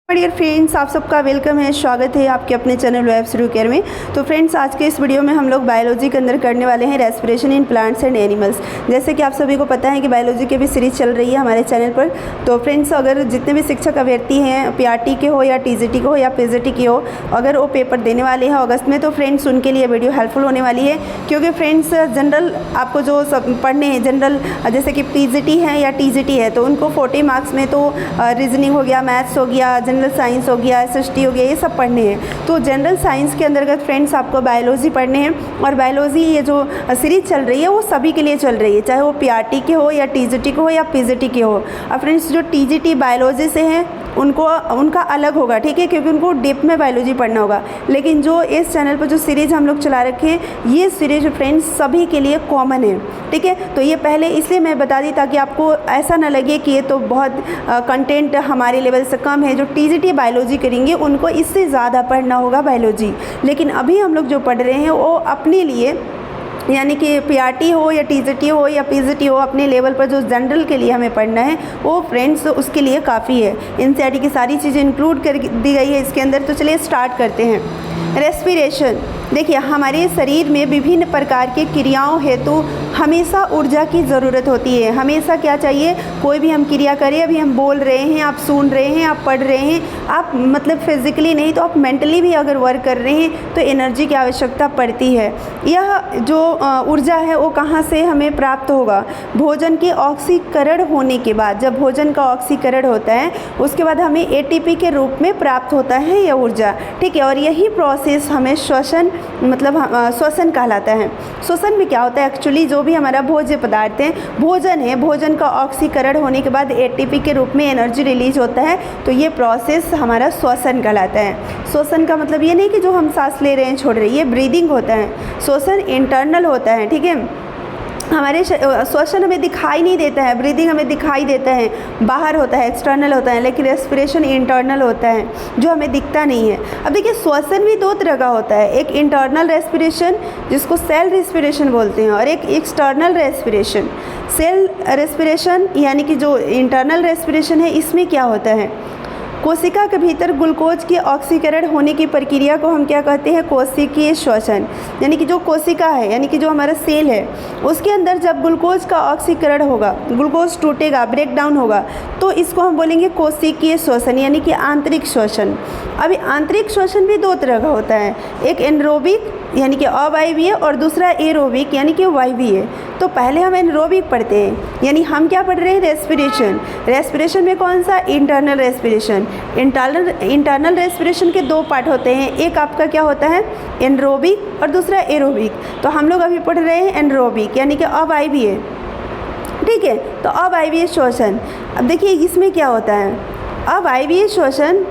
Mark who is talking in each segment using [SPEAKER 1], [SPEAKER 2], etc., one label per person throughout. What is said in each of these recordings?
[SPEAKER 1] Dear friends, आप सबका welcome है, स्वागत है आपके अपने चैनल वेब शुरू केयर में। तो फ्रेंड्स, आज के इस वीडियो में हम लोग बायोलॉजी के अंदर करने वाले हैं respiration in plants and animals. जैसे कि आप सभी को पता है कि बायोलॉजी की भी सीरीज चल रही है हमारे चैनल पर। तो फ्रेंड्स, अगर जितने भी शिक्षक अभ्यर्थी हैं, पीआरटी के हो या टीजीटी के हो या पीजीटी के हो, अगर वो पेपर देने वाले हैं अगस्त में, तो फ्रेंड्स उनके लिए वीडियो हेल्पफुल होने वाली है। क्योंकि फ्रेंड्स, जनरल आपको जो सब पढ़ने हैं, जनरल जैसे कि पीजीटी है या टीजीटी है, तो उनको 40 मार्क्स में तो रीजनिंग हो गया, मैथ्स हो गया, जनरल साइंस हो गया, एसएसटी हो गया, ये सब पढ़ने हैं। तो जनरल साइंस के अंतर्गत फ्रेंड्स आपको बायोलॉजी पढ़ने हैं। और बायोलॉजी ये जो सीरीज चल रही है वो सभी के लिए चल रही है, चाहे वो पीआरटी के हो या टीजीटी के हो या पीजीटी के हो। और फ्रेंड्स, जो टीजीटी बायोलॉजी से हैं उनका अलग होगा, ठीक है, क्योंकि उनको डीप में बायोलॉजी पढ़ना होगा। लेकिन जो इस चैनल पर जो सीरीज़ हम लोग चला रखे हैं, ये सीरीज फ्रेंड्स सभी के लिए कॉमन है, ठीक है। तो ये पहले इसलिए मैं बता दी ताकि आपको ऐसा ना लगे कि ये तो बहुत कंटेंट हमारे लेवल से कम है। जो टीजीटी बायोलॉजी करेंगे उनको इससे ज़्यादा पढ़ना होगा बायोलॉजी। लेकिन अभी हम लोग जो पढ़ रहे हैं वो अपने लिए, यानी कि पीआरटी हो या टीजीटी हो या पीजीटी हो, अपने लेवल पर जो जनरल के लिए हमें पढ़ना है वो फ्रेंड्स उसके लिए काफ़ी है। एनसीईआरटी की सारी चीज़ें इंक्लूड कर दी गई है इसके अंदर। तो चलिए स्टार्ट करते हैं। रेस्पिरेशन, देखिए, हमारे शरीर में विभिन्न प्रकार की क्रियाओं हेतु हमेशा ऊर्जा की ज़रूरत होती है। हमेशा क्या चाहिए, कोई भी हम क्रिया करें, अभी हम बोल रहे हैं, आप सुन रहे हैं, आप पढ़ रहे हैं, आप मतलब फिज़िकली नहीं तो आप मेंटली भी अगर वर्क कर रहे हैं तो एनर्जी की आवश्यकता पड़ती है। यह जो ऊर्जा है वो कहाँ से हमें प्राप्त होगा? भोजन के ऑक्सीकरण होने के बाद, जब भोजन का ऑक्सीकरण होता है उसके बाद हमें एटीपी के रूप में प्राप्त होता है यह ऊर्जा, ठीक है। और यही प्रोसेस हमें श्वसन मतलब श्वसन कहलाता है। श्वसन में क्या होता है, एक्चुअली जो भी हमारा भोज्य पदार्थ है, भोजन है, भोजन का ऑक्सीकरण होने के बाद एटीपी के रूप में एनर्जी रिलीज होता है, तो ये प्रोसेस हमारा श्वसन कहलाता है। श्वसन का मतलब ये नहीं कि जो हम सांस ले रहे हैं छोड़ रहे हैं, ये ब्रीदिंग होता है। श्वसन इंटरनल होता है, ठीक है। हमारे श्वसन हमें दिखाई नहीं देता है, ब्रीदिंग हमें दिखाई देता है, बाहर होता है, एक्सटर्नल होता है, लेकिन रेस्पिरेशन इंटरनल होता है जो हमें दिखता नहीं है। अब देखिए, श्वसन भी दो तरह का होता है, एक इंटरनल रेस्पिरेशन जिसको सेल रेस्पिरेशन बोलते हैं, और एक एक्सटर्नल रेस्पिरेशन। सेल रेस्पिरेशन यानी कि जो इंटरनल रेस्पिरेशन है, इसमें क्या होता है, कोशिका के भीतर ग्लूकोज के ऑक्सीकरण होने की प्रक्रिया को हम क्या कहते हैं, कोशिकीय श्वसन। यानी कि जो कोशिका है, यानी कि जो हमारा सेल है, उसके अंदर जब ग्लूकोज का ऑक्सीकरण होगा, ग्लूकोज टूटेगा, ब्रेक डाउन होगा, तो इसको हम बोलेंगे कोशिकीय श्वसन, यानी कि आंतरिक श्वसन। अभी आंतरिक श्वसन भी दो तरह का होता है, एक एनरोबिक यानी कि अवायवीय और दूसरा एरोबिक यानी कि वायवीय। तो पहले हम एनरोबिक पढ़ते हैं, यानी हम क्या पढ़ रहे हैं, रेस्पिरेशन। रेस्पिरेशन में कौन सा, इंटरनल रेस्पिरेशन। इंटरनल रेस्पिरेशन के दो पार्ट होते हैं, एक आपका क्या होता है, एनरोबिक, और दूसरा एरोबिक। तो हम लोग अभी पढ़ रहे हैं एनरोबिक यानी कि अवायवीय, ठीक है। तो अवायवीय श्वसन, अब देखिए इसमें क्या होता है, अवायवीय श्वसन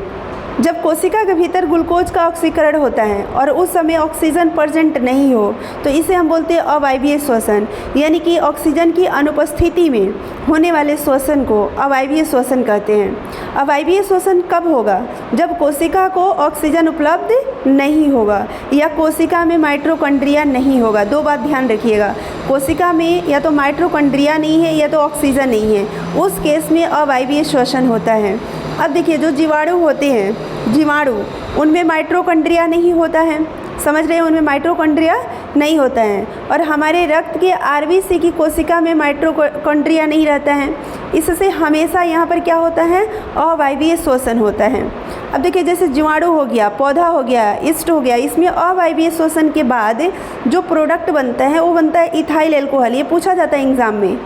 [SPEAKER 1] जब कोशिका के भीतर ग्लूकोज का ऑक्सीकरण होता है और उस समय ऑक्सीजन प्रेजेंट नहीं हो, तो इसे हम बोलते हैं अवायवीय श्वसन। यानी कि ऑक्सीजन की अनुपस्थिति में होने वाले श्वसन को अवायवीय श्वसन कहते हैं। अवायवीय श्वसन कब होगा, जब कोशिका को ऑक्सीजन उपलब्ध नहीं होगा या कोशिका में माइटोकॉन्ड्रिया नहीं होगा। दो बात ध्यान रखिएगा, कोशिका में या तो माइटोकॉन्ड्रिया नहीं है या तो ऑक्सीजन नहीं है, उस केस में अवायवीय श्वसन होता है। अब देखिए, जो जीवाणु होते हैं, जीवाणु, उनमें माइटोकॉन्ड्रिया नहीं होता है, समझ रहे हैं, उनमें माइटोकॉन्ड्रिया नहीं होता है। और हमारे रक्त के आरबीसी की कोशिका में माइटोकॉन्ड्रिया नहीं रहता है, इससे हमेशा यहाँ पर क्या होता है, अवायवीय श्वसन होता है। अब देखिए, जैसे जीवाणु हो गया, पौधा हो गया, ईस्ट हो गया, इसमें अवायवीय श्वसन के बाद जो प्रोडक्ट बनता है वो बनता है इथाइल अल्कोहल। ये पूछा जाता है एग्जाम में,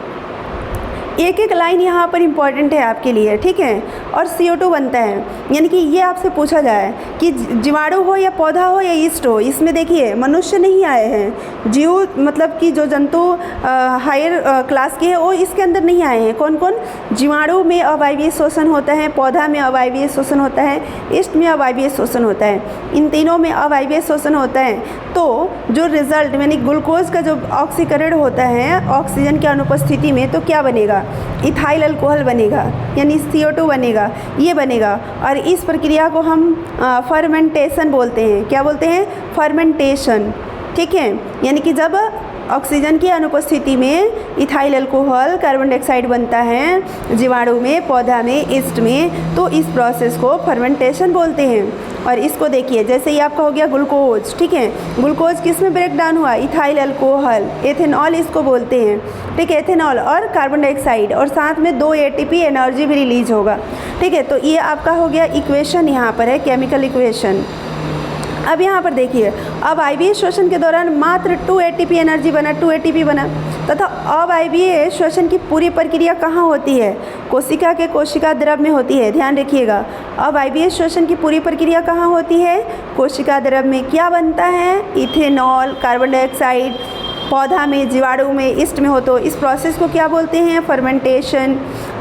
[SPEAKER 1] एक एक लाइन यहाँ पर इम्पॉर्टेंट है आपके लिए, ठीक है। और CO2 बनता है, यानी कि ये आपसे पूछा जाए कि जीवाणु हो या पौधा हो या ईस्ट हो, इसमें देखिए मनुष्य नहीं आए हैं, जीव मतलब कि जो जंतु हायर क्लास के हैं वो इसके अंदर नहीं आए हैं। कौन कौन, जीवाणु में अवायवीय श्वसन होता है, पौधा में अवायवीय श्वसन होता है, ईस्ट में अवायवीय श्वसन होता है, इन तीनों में अवायवीय श्वसन होता है। तो जो रिजल्ट यानी ग्लूकोज का जो ऑक्सीकरण होता है ऑक्सीजन की अनुपस्थिति में, तो क्या बनेगा, इथाइल अल्कोहल बनेगा, यानी CO2 बनेगा, ये बनेगा। और इस प्रक्रिया को हम फर्मेंटेशन बोलते हैं। क्या बोलते हैं, फर्मेंटेशन, ठीक है। यानी कि जब ऑक्सीजन की अनुपस्थिति में इथाइल अल्कोहल कार्बन डाइऑक्साइड बनता है जीवाणु में, पौधा में, ईस्ट में। तो इस प्रोसेस को फर्मेंटेशन बोलते हैं। और इसको देखिए, जैसे ये आपका हो गया ग्लूकोज, ठीक है, ग्लूकोज किस में ब्रेक डाउन हुआ? इथाइल अल्कोहल, एथेनॉल इसको बोलते हैं, ठीक है, एथेनॉल और कार्बन डाइऑक्साइड, और साथ में 2 ATP एनर्जी भी रिलीज होगा, ठीक है। तो ये आपका हो गया इक्वेशन, यहाँ पर है केमिकल इक्वेशन। अब यहाँ पर देखिए, अब IBA श्वसन के दौरान मात्र 2 ATP एनर्जी बना, 2 ATP बना, तथा अब IBA श्वसन की पूरी प्रक्रिया कहाँ होती है? कोशिका के कोशिका द्रव में होती है, ध्यान रखिएगा। अब IBA श्वसन की पूरी प्रक्रिया कहाँ होती है? कोशिका द्रव में। क्या बनता है? इथेनॉल, कार्बन डाइऑक्साइड, पौधा में, जीवाणु में, ईस्ट में हो तो इस प्रोसेस को क्या बोलते हैं? फर्मेंटेशन।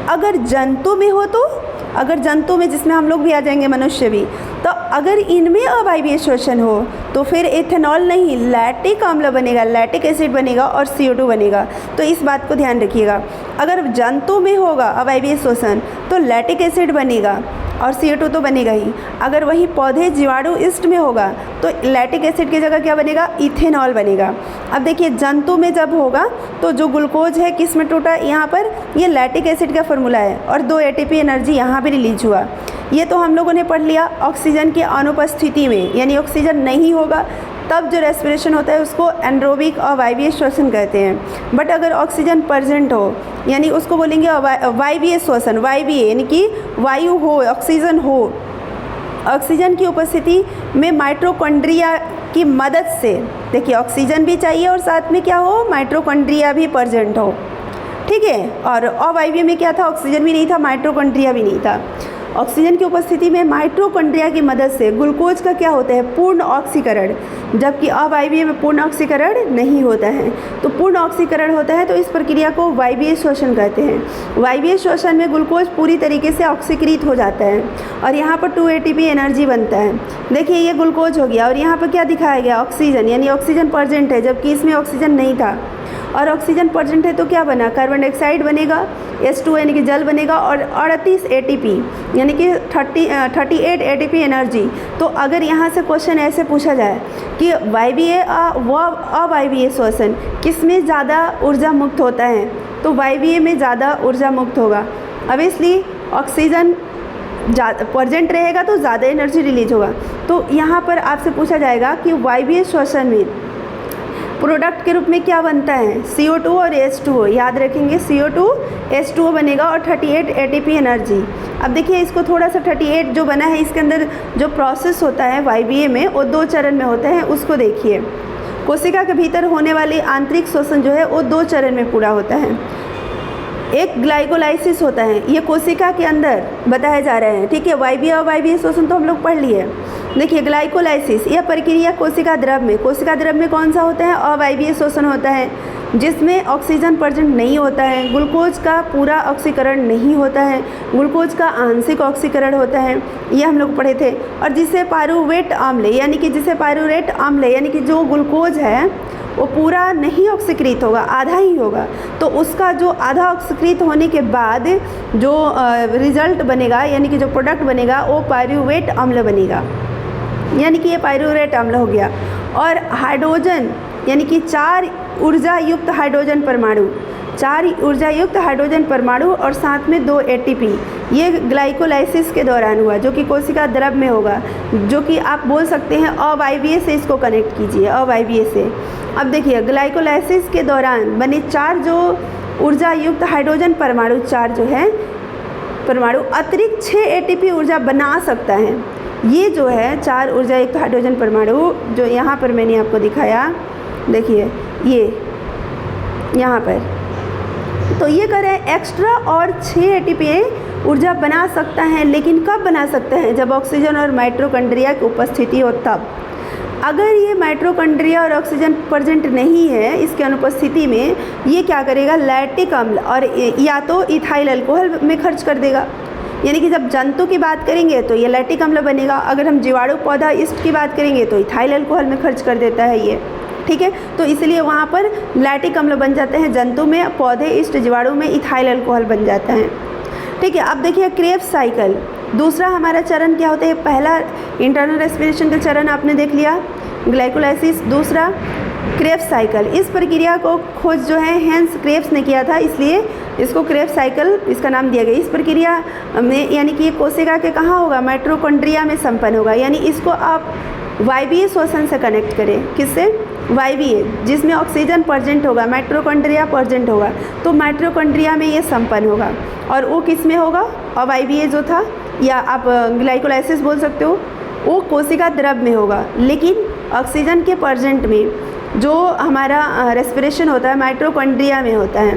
[SPEAKER 1] अगर जंतु में हो तो, अगर जंतु में, जिसमें हम लोग भी आ जाएंगे, मनुष्य भी, तो अगर इनमें अब IBA श्वसन हो तो फिर एथेनॉल नहीं, लैक्टिक अम्ल बनेगा, लैक्टिक एसिड बनेगा और CO2 बनेगा। तो इस बात को ध्यान रखिएगा। अगर जंतु में होगा अब IBA श्वसन तो लैक्टिक एसिड बनेगा और CO2 तो बनेगा ही। अगर वही पौधे, जीवाणु, ईस्ट में होगा तो लैक्टिक एसिड की जगह क्या बनेगा? इथेनॉल बनेगा। अब देखिए, जंतु में जब होगा तो जो ग्लूकोज है किस में टूटा? यहाँ पर ये लैक्टिक एसिड का फॉर्मूला है और 2 ATP एनर्जी यहाँ भी रिलीज हुआ। ये तो हम लोगों ने पढ़ लिया। ऑक्सीजन की अनुपस्थिति में, यानी ऑक्सीजन नहीं होगा तब जो रेस्पिरेशन होता है उसको एनरोबिक और वायवीय श्वसन कहते हैं। बट अगर ऑक्सीजन प्रेजेंट हो, यानी उसको बोलेंगे वायवीय श्वसन, वायवीय यानी कि वायु हो, ऑक्सीजन हो। ऑक्सीजन की उपस्थिति में माइटोकॉन्ड्रिया की मदद से, देखिए ऑक्सीजन भी चाहिए और साथ में क्या हो? माइटोकॉन्ड्रिया भी प्रेजेंट हो, ठीक है। और अवायवीय में क्या था? ऑक्सीजन भी नहीं था, माइटोकॉन्ड्रिया भी नहीं था। ऑक्सीजन की उपस्थिति में माइटोकॉन्ड्रिया की मदद से ग्लूकोज का क्या होता है? पूर्ण ऑक्सीकरण, जबकि अवायवीय में पूर्ण ऑक्सीकरण नहीं होता है। तो पूर्ण ऑक्सीकरण होता है तो इस प्रक्रिया को वायवीय श्वसन कहते हैं। वायवीय श्वसन में ग्लूकोज पूरी तरीके से ऑक्सीकृत हो जाता है और यहाँ पर 2 ATP एनर्जी बनता है। देखिए ये ग्लूकोज हो गया और यहाँ पर क्या दिखाया गया? ऑक्सीजन, यानी ऑक्सीजन प्रेजेंट है, जबकि इसमें ऑक्सीजन नहीं था। और ऑक्सीजन प्रेजेंट है तो क्या बना? कार्बन डाइऑक्साइड बनेगा, H2 यानी कि जल बनेगा और 38 ATP यानी कि 38 ATP एनर्जी। तो अगर यहाँ से क्वेश्चन ऐसे पूछा जाए कि वायवीय व अवायवीय श्वसन किस में ज़्यादा ऊर्जा मुक्त होता है, तो वायवीय में ज़्यादा ऊर्जा मुक्त होगा। ऑब्वियसली ऑक्सीजन प्रेजेंट रहेगा तो ज़्यादा एनर्जी रिलीज होगा। तो यहाँ पर आपसे पूछा जाएगा कि वायवीय श्वसन में प्रोडक्ट के रूप में क्या बनता है? CO2 और H2O, याद रखेंगे CO2 H2O बनेगा और 38 ATP एनर्जी। अब देखिए इसको थोड़ा सा 38 जो बना है इसके अंदर जो प्रोसेस होता है वायवीय में वो 2 चरण में होता है, उसको देखिए। कोशिका के भीतर होने वाली आंतरिक श्वसन जो है वो 2 चरण में पूरा होता है। एक ग्लाइकोलाइसिस होता है, ये कोशिका के अंदर बताया जा रहा है, ठीक है। वायवीय और अवायवीय श्वसन तो हम लोग पढ़ लिए। देखिए ग्लाइकोलाइसिस यह प्रक्रिया कोशिका द्रव में कौन सा होता है? अवायवीय श्वसन होता है, जिसमें ऑक्सीजन प्रेजेंट नहीं होता है, ग्लूकोज का पूरा ऑक्सीकरण नहीं होता है, ग्लूकोज का आंशिक ऑक्सीकरण होता है, ये हम लोग पढ़े थे। और जिसे पायरूवेट अम्ल यानी कि जो ग्लूकोज है वो पूरा नहीं ऑक्सीकृत होगा, आधा ही होगा। तो उसका जो आधा ऑक्सीकृत होने के बाद जो रिजल्ट बनेगा यानी कि जो प्रोडक्ट बनेगा वो पायरूवेट अम्ल बनेगा, यानी कि ये पायरूवेट अम्ल हो गया। और हाइड्रोजन यानी कि 4 ऊर्जा युक्त हाइड्रोजन परमाणु और साथ में 2 ATP, ये ग्लाइकोलाइसिस के दौरान हुआ, जो कि कोशिका द्रव में होगा, जो कि आप बोल सकते हैं अवायवीय से इसको कनेक्ट कीजिए, अवायवीय से। अब देखिए ग्लाइकोलाइसिस के दौरान बने 4 जो ऊर्जा युक्त हाइड्रोजन परमाणु, 4 जो है परमाणु अतिरिक्त 6 ATP ऊर्जा बना सकता है। ये जो है 4 ऊर्जा युक्त हाइड्रोजन परमाणु जो यहाँ पर मैंने आपको दिखाया, देखिए ये यहाँ पर, तो ये कह रहे हैं एक्स्ट्रा और 6 ATP ऊर्जा बना सकता है। लेकिन कब बना सकता है? जब ऑक्सीजन और माइटोकॉन्ड्रिया की उपस्थिति हो तब। अगर ये माइटोकॉन्ड्रिया और ऑक्सीजन प्रेजेंट नहीं है, इसकी अनुपस्थिति में ये क्या करेगा? लैक्टिक अम्ल और या तो इथाइल अल्कोहल में खर्च कर देगा। यानी कि जब जंतु की बात करेंगे तो ये लैक्टिक अम्ल बनेगा, अगर हम जीवाणु पौधा ईस्ट की बात करेंगे तो इथाइल अल्कोहल में खर्च कर देता है ये, ठीक है। तो इसलिए वहाँ पर लैक्टिक अम्ल बन जाते हैं, जंतु में, पौधे ईस्ट, जीवाणु में इथाइल अल्कोहल बन जाता है, ठीक है। अब देखिए क्रेब्स साइकिल, दूसरा हमारा चरण क्या होता है? पहला इंटरनल रेस्पिरेशन का चरण आपने देख लिया, ग्लाइकोलाइसिस। दूसरा क्रेब्स साइकिल। इस प्रक्रिया को खोज जो है हैंस क्रेब्स ने किया था, इसलिए इसको क्रेब्स साइकिल इसका नाम दिया गया। इस प्रक्रिया में यानी कि कोशिका के कहाँ होगा, माइटोकॉन्ड्रिया में संपन्न होगा। यानी इसको आप वायवीय श्वसन से कनेक्ट करें, किससे, वायवीय, जिसमें ऑक्सीजन प्रेजेंट होगा, माइटोकॉन्ड्रिया प्रेजेंट होगा, तो माइटोकॉन्ड्रिया में ये संपन्न होगा। और वो किस में होगा, अवायवीय जो था, या आप ग्लाइकोलाइसिस बोल सकते हो, वो कोशिका द्रव में होगा। लेकिन ऑक्सीजन के प्रेजेंट में जो हमारा रेस्पिरेशन होता है माइटोकॉन्ड्रिया में होता है।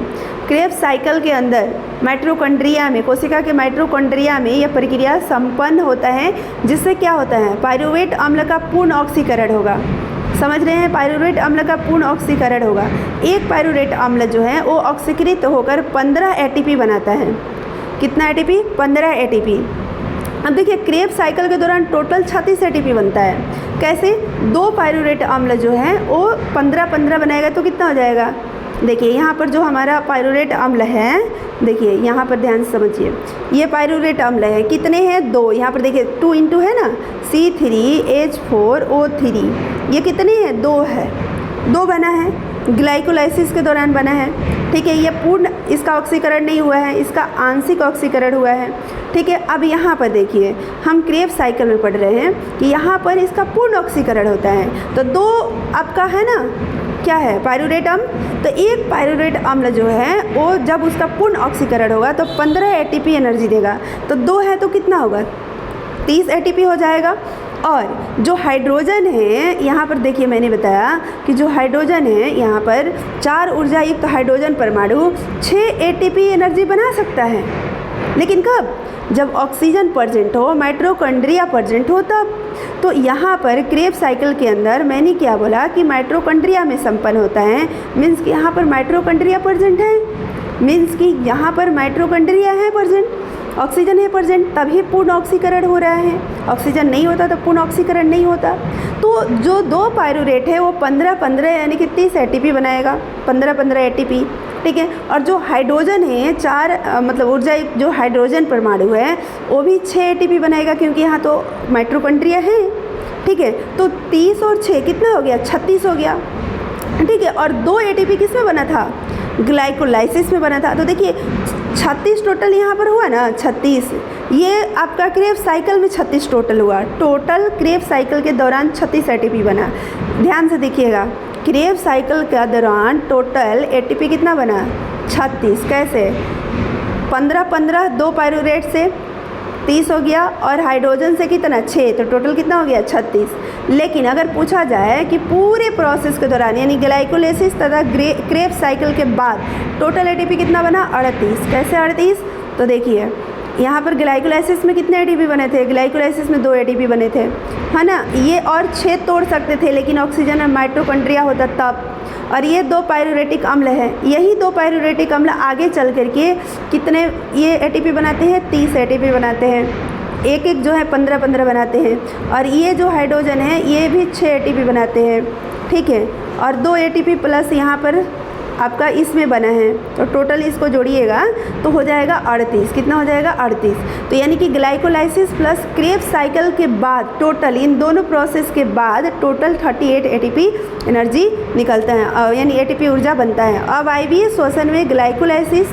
[SPEAKER 1] क्रेब्स साइकिल के अंदर माइटोकॉन्ड्रिया में, कोशिका के माइटोकॉन्ड्रिया में यह प्रक्रिया संपन्न होता है, जिससे क्या होता है, पायरुवेट अम्ल का पूर्ण ऑक्सीकरण होगा। समझ रहे हैं, पायरुवेट अम्ल का पूर्ण ऑक्सीकरण होगा। एक पायरुवेट अम्ल जो है वो ऑक्सीकृत होकर 15 ATP बनाता है। कितना ATP, 15 ATP। अब देखिए क्रेब्स साइकिल के दौरान टोटल 36 ATP बनता है। कैसे, 2 पायरुवेट अम्ल जो है वो 15 बनाएगा तो कितना हो जाएगा। देखिए यहाँ पर जो हमारा पायरुवेट अम्ल है, देखिए यहाँ पर ध्यान से समझिए, ये पायरुवेट अम्ल है, कितने हैं, 2। यहाँ पर देखिए 2 इंटू है ना, C3H4O3, ये कितने हैं, 2 है, 2 बना है, ग्लाइकोलाइसिस के दौरान बना है। ठीक है, ये पूर्ण इसका ऑक्सीकरण नहीं हुआ है, इसका आंशिक ऑक्सीकरण हुआ है। ठीक है, अब यहाँ पर देखिए हम क्रेब्स साइकिल में पढ़ रहे हैं कि यहाँ पर इसका पूर्ण ऑक्सीकरण होता है। तो 2 आपका है ना, क्या है, पायरुवेट अम्ल। तो एक पायरुवेट अम्ल जो है वो जब उसका पूर्ण ऑक्सीकरण होगा तो 15 ATP एनर्जी देगा। तो 2 है तो कितना होगा, 30 ATP हो जाएगा। और जो हाइड्रोजन है, यहाँ पर देखिए मैंने बताया कि जो हाइड्रोजन है यहाँ पर 4 ऊर्जा युक्त हाइड्रोजन परमाणु 6 ATP एनर्जी बना सकता है। लेकिन कब, जब ऑक्सीजन प्रेजेंट हो, माइटोकॉन्ड्रिया प्रेजेंट हो तब। तो यहाँ पर क्रेब्स साइकिल के अंदर मैंने क्या बोला कि माइटोकॉन्ड्रिया में संपन्न होता है, मीन्स कि यहाँ पर माइटोकॉन्ड्रिया प्रेजेंट है, मीन्स कि यहाँ पर माइटोकॉन्ड्रिया है प्रेजेंट, ऑक्सीजन है प्रेजेंट, तभी पूर्ण ऑक्सीकरण हो रहा है। ऑक्सीजन नहीं होता तो पूर्ण ऑक्सीकरण नहीं होता। तो जो 2 पायरुवेट है वो 15 यानी कि 30 ATP बनाएगा, 15 ATP। ठीक है, और जो हाइड्रोजन है 4 मतलब ऊर्जा जो हाइड्रोजन परमाणु है वो भी 6 ATP बनाएगा, क्योंकि यहाँ तो माइटोकॉन्ड्रिया है। ठीक है, तो 30 और 6 कितना हो गया, 36 हो गया। ठीक है, और 2 ATP किस में बना था, ग्लाइकोलाइसिस में बना था। तो देखिए 36 टोटल यहाँ पर हुआ ना, 36, ये आपका क्रेब्स साइकिल में 36 टोटल हुआ। टोटल क्रेब्स साइकिल के दौरान 36 ATP बना। ध्यान से देखिएगा, क्रेब्स साइकिल के दौरान टोटल ATP कितना बना, 36। कैसे, 15 2 पायरुवेट से 30 हो गया, और हाइड्रोजन से कितना, 6, तो टोटल कितना हो गया, 36। लेकिन अगर पूछा जाए कि पूरे प्रोसेस के दौरान यानी ग्लाइकोलाइसिस तथा क्रेब्स साइकिल के बाद टोटल ATP कितना बना, 38। कैसे 38, तो देखिए यहाँ पर ग्लाइकोलाइसिस में कितने ATP बने थे, ग्लाइकोलाइसिस में 2 ATP बने थे, है ना। ये और 6 तोड़ सकते थे, लेकिन ऑक्सीजन और माइटोकॉन्ड्रिया होता तब। और ये 2 पायरुवेटिक अम्ल है, यही 2 पायरुवेटिक अम्ल आगे चल करके कितने ये ATP बनाते हैं, 30 ATP बनाते हैं। एक जो है 15 बनाते हैं। और ये जो हाइड्रोजन है ये भी 6 ATP बनाते हैं। ठीक है, और 2 ATP प्लस यहाँ पर आपका इसमें बना है, तो टोटल इसको जोड़िएगा तो हो जाएगा 38। कितना हो जाएगा, 38। तो यानी कि ग्लाइकोलाइसिस प्लस क्रेब्स साइकिल के बाद टोटल इन दोनों प्रोसेस के बाद टोटल 38 ATP एनर्जी निकलता है, यानी ATP ऊर्जा बनता है। अवायवीय श्वसन में ग्लाइकोलाइसिस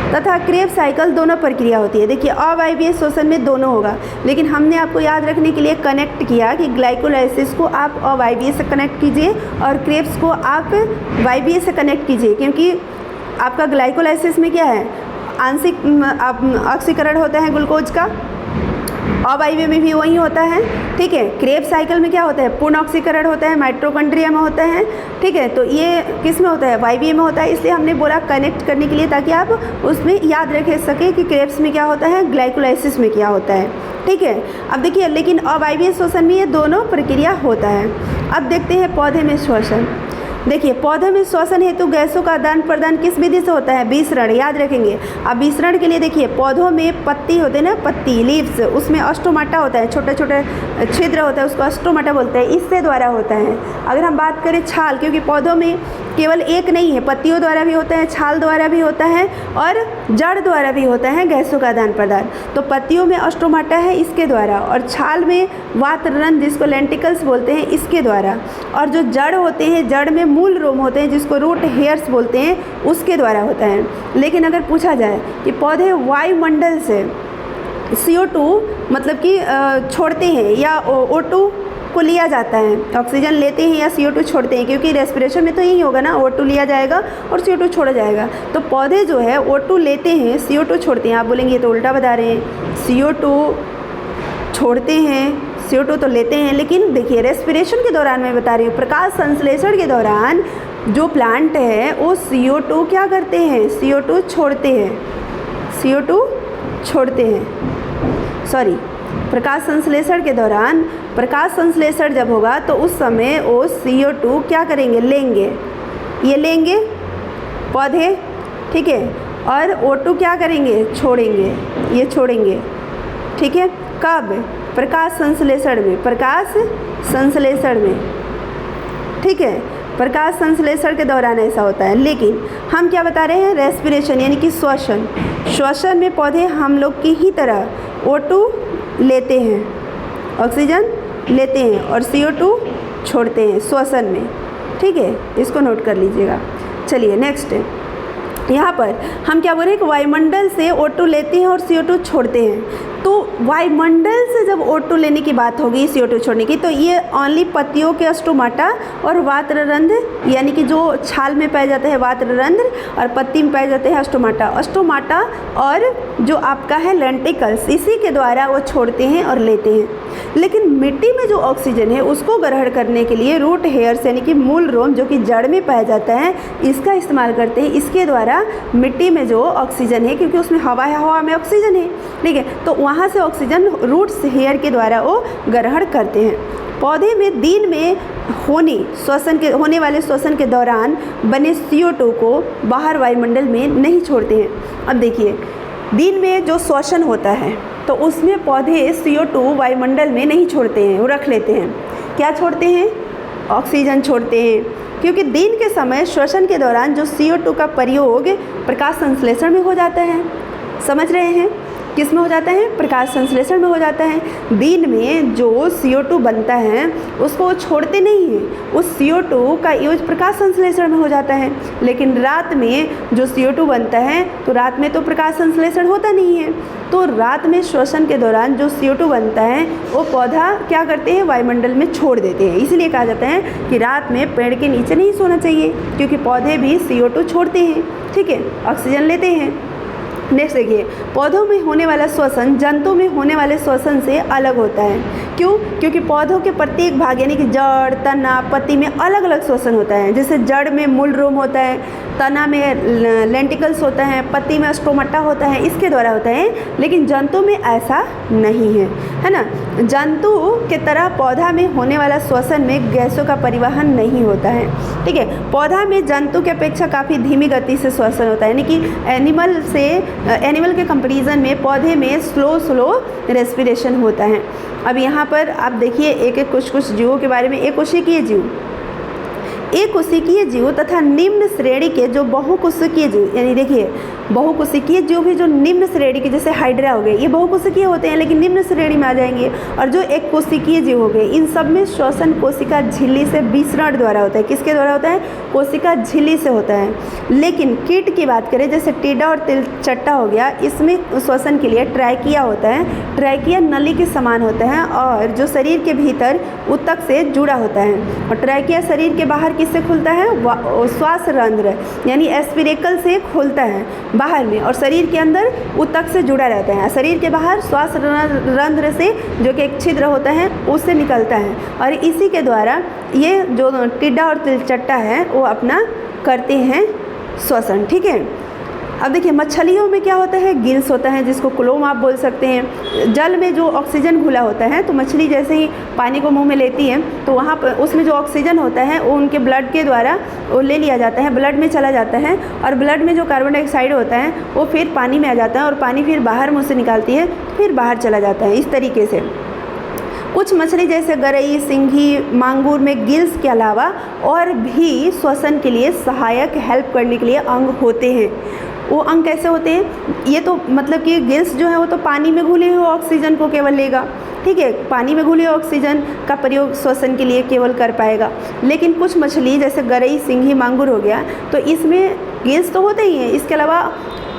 [SPEAKER 1] तथा क्रेब्स साइकिल दोनों प्रक्रिया होती है। देखिए अवायवीय श्वसन में दोनों होगा, लेकिन हमने आपको याद रखने के लिए कनेक्ट किया कि ग्लाइकोलाइसिस को आप अवायवीय से कनेक्ट कीजिए और क्रेब्स को आप वायवीय से कनेक्ट कीजिए, क्योंकि आपका ग्लाइकोलाइसिस में क्या है, आंशिक ऑक्सीकरण होता है ग्लूकोज का, अवायवीय में भी वही होता है। ठीक है, क्रेब्स साइकिल में क्या होता है, पूर्ण ऑक्सीकरण होता है, माइटोकॉन्ड्रिया में होता है। ठीक है, तो ये किस में होता है, वायवीय में होता है। इसलिए हमने बोला कनेक्ट करने के लिए, ताकि आप उसमें याद रख सके कि क्रेब्स में क्या होता है, ग्लाइकोलाइसिस में क्या होता है। ठीक है, अब देखिए लेकिन अवायवीय श्वसन में ये दोनों प्रक्रिया होता है। अब देखते हैं पौधे में श्वसन। देखिए पौधे में श्वसन हेतु गैसों का आदान प्रदान किस विधि से होता है, विसरण, याद रखेंगे। अब विसरण के लिए देखिए पौधों में पत्ती होते हैं ना, पत्ती लीव्स, उसमें अस्टोमाटा होता है, छोटे छोटे छिद्र होता है, उसको अस्टोमाटा बोलते हैं, इससे द्वारा होता है। अगर हम बात करें छाल, क्योंकि पौधों में केवल एक नहीं है, पत्तियों द्वारा भी होता है, छाल द्वारा भी होता है और जड़ द्वारा भी होता है गैसों का आदान प्रदान। तो पत्तियों में स्टोमाटा है, इसके द्वारा, और छाल में वातररंध्र जिसको लेंटिकल्स बोलते हैं, इसके द्वारा, और जो जड़ होते हैं, जड़ में मूल रोम होते हैं जिसको रूट हेयर्स बोलते हैं, उसके द्वारा होता है। लेकिन अगर पूछा जाए कि पौधे वायुमंडल से CO2 मतलब कि छोड़ते हैं या O2 को लिया जाता है, ऑक्सीजन लेते हैं या CO2 छोड़ते हैं, क्योंकि रेस्पिरेशन में तो यही होगा ना, O2 लिया जाएगा और CO2 छोड़ा जाएगा। तो पौधे जो है O2 लेते हैं, CO2 छोड़ते हैं। आप बोलेंगे ये तो उल्टा बता रहे हैं, CO2 छोड़ते हैं, CO2 तो लेते हैं। लेकिन देखिए रेस्पिरेशन के दौरान मैं बता रही हूँ, प्रकाश संश्लेषण के दौरान जो प्लांट है वो CO2 क्या करते हैं, CO2 छोड़ते हैं, CO2 छोड़ते हैं, सॉरी, प्रकाश संश्लेषण के दौरान, प्रकाश संश्लेषण जब होगा तो उस समय वो CO2 क्या करेंगे, लेंगे, ये लेंगे पौधे, ठीक है, और O2 क्या करेंगे, छोड़ेंगे, ये छोड़ेंगे, ठीक है। कब, प्रकाश संश्लेषण में, प्रकाश संश्लेषण में, ठीक है, प्रकाश संश्लेषण के दौरान ऐसा होता है। लेकिन हम क्या बता रहे हैं, रेस्पिरेशन यानी कि श्वसन, श्वसन में पौधे हम लोग की ही तरह O2 लेते हैं, ऑक्सीजन लेते हैं और CO2 छोड़ते हैं श्वसन में, ठीक है, इसको नोट कर लीजिएगा। चलिए नेक्स्ट, यहाँ पर हम क्या बोल रहे हैं कि वायुमंडल से O2 लेते हैं और CO2 छोड़ते हैं। तो वायुमंडल से जब O2 लेने की बात होगी, CO2 छोड़ने की, तो ये ओनली पत्तियों के स्टोमाटा और वातररंध्र यानी कि जो छाल में पाया जाता है वातररंध्र और पत्ती में पाए जाते हैं स्टोमाटा, स्टोमाटा और जो आपका है लेंटिकल्स, इसी के द्वारा वो छोड़ते हैं और लेते हैं। लेकिन मिट्टी में जो ऑक्सीजन है उसको ग्रहण करने के लिए रूट हेयर्स यानी कि मूल रोम जो कि जड़ में पाया जाता है, इसका इस्तेमाल करते हैं। इसके द्वारा मिट्टी में जो ऑक्सीजन है, क्योंकि उसमें हवा है, हवा में ऑक्सीजन है, ठीक है, तो वहाँ से ऑक्सीजन रूट्स हेयर के द्वारा वो ग्रहण करते हैं। पौधे में दिन में होने वाले श्वसन के दौरान बने CO2 को बाहर वायुमंडल में नहीं छोड़ते हैं। अब देखिए, दिन में जो श्वसन होता है तो उसमें पौधे CO2 वायुमंडल में नहीं छोड़ते हैं, वो रख लेते हैं। क्या छोड़ते हैं, ऑक्सीजन छोड़ते हैं, क्योंकि दिन के समय श्वसन के दौरान जो CO2 का प्रयोग प्रकाश संश्लेषण में हो जाता है। समझ रहे हैं, किस में हो जाता है, प्रकाश संश्लेषण में हो जाता है। दिन में जो CO2 बनता है उसको वो छोड़ते नहीं हैं, उस CO2 का यूज प्रकाश संश्लेषण में हो जाता है। लेकिन रात में जो CO2 बनता है तो रात में तो प्रकाश संश्लेषण होता नहीं है, तो रात में श्वसन के दौरान जो CO2 बनता है वो पौधा क्या करते हैं, वायुमंडल में छोड़ देते हैं। इसलिए कहा जाता है कि रात में पेड़ के नीचे नहीं सोना चाहिए, क्योंकि पौधे भी CO2 छोड़ते हैं, ठीक है, ऑक्सीजन लेते हैं। नेक्स्ट देखिए, पौधों में होने वाला श्वसन जंतु में होने वाले श्वसन से अलग होता है। क्यों, क्योंकि पौधों के प्रत्येक भाग यानी कि जड़, तना, पत्ती में अलग अलग श्वसन होता है। जैसे जड़ में मूल रोम होता है, तना में लेंटिकल्स होता है, पत्ती में स्टोमाटा होता है, इसके द्वारा होता है। लेकिन जंतु में ऐसा नहीं है ना। जंतु के तरह पौधा में होने वाला श्वसन में गैसों का परिवहन नहीं होता है, ठीक है। पौधा में जंतु की अपेक्षा काफ़ी धीमी गति से श्वसन होता है, यानी कि एनिमल के कंपैरिजन में पौधे में स्लो रेस्पिरेशन होता है। अब यहाँ पर आप देखिए एक एक कुछ जीवों के बारे में। एक कोशिकीय जीव तथा निम्न श्रेणी के जो बहुकोशिकीय जीव, यानी देखिए बहुकोशिकीय जीव भी जो निम्न श्रेणी के, जैसे हाइड्रा हो गए, ये बहुकोशिकीय होते हैं लेकिन निम्न श्रेणी में आ जाएंगे। और जो एक कोशिकीय जीव हो गए, इन सब में श्वसन कोशिका झिल्ली से विसरण द्वारा होता है। किसके द्वारा होता है, कोशिका झिल्ली से होता है। लेकिन कीट की बात करें, जैसे टीडा और तिलचट्टा हो गया, इसमें श्वसन के लिए ट्रैकिया होता है। ट्रैकिया नली के समान होता है और जो शरीर के भीतर ऊतक से जुड़ा होता है। और ट्रैकिया शरीर के बाहर किससे खुलता है, श्वास रंध्र यानी एस्पिरेकल से खुलता है बाहर में, और शरीर के अंदर ऊतक से जुड़ा रहता है। शरीर के बाहर श्वास रंध्र से, जो कि एक छिद्र होता है, उससे निकलता है। और इसी के द्वारा ये जो टिड्डा और तिलचट्टा है वो अपना करते हैं श्वसन, ठीक है। अब देखिए मछलियों में क्या होता है, गिल्स होता है, जिसको क्लोम आप बोल सकते हैं। जल में जो ऑक्सीजन घुला होता है, तो मछली जैसे ही पानी को मुंह में लेती है तो वहाँ पर उसमें जो ऑक्सीजन होता है वो उनके ब्लड के द्वारा वो ले लिया जाता है, ब्लड में चला जाता है। और ब्लड में जो कार्बन डाइऑक्साइड होता है वो फिर पानी में आ जाता है और पानी फिर बाहर मुँह से निकालती है, फिर बाहर चला जाता है। इस तरीके से कुछ मछली जैसे गरई, सिंघी, मांगुर में गिल्स के अलावा और भी श्वसन के लिए सहायक हेल्प करने के लिए अंग होते हैं। वो अंग कैसे होते हैं? ये तो मतलब कि गिल्स जो है वो तो पानी में घुले हुए ऑक्सीजन को केवल लेगा, ठीक है, पानी में घुले ऑक्सीजन का प्रयोग श्वसन के लिए केवल कर पाएगा। लेकिन कुछ मछली जैसे गरई, सिंघी, मांगुर हो गया, तो इसमें गिल्स तो होते ही हैं, इसके अलावा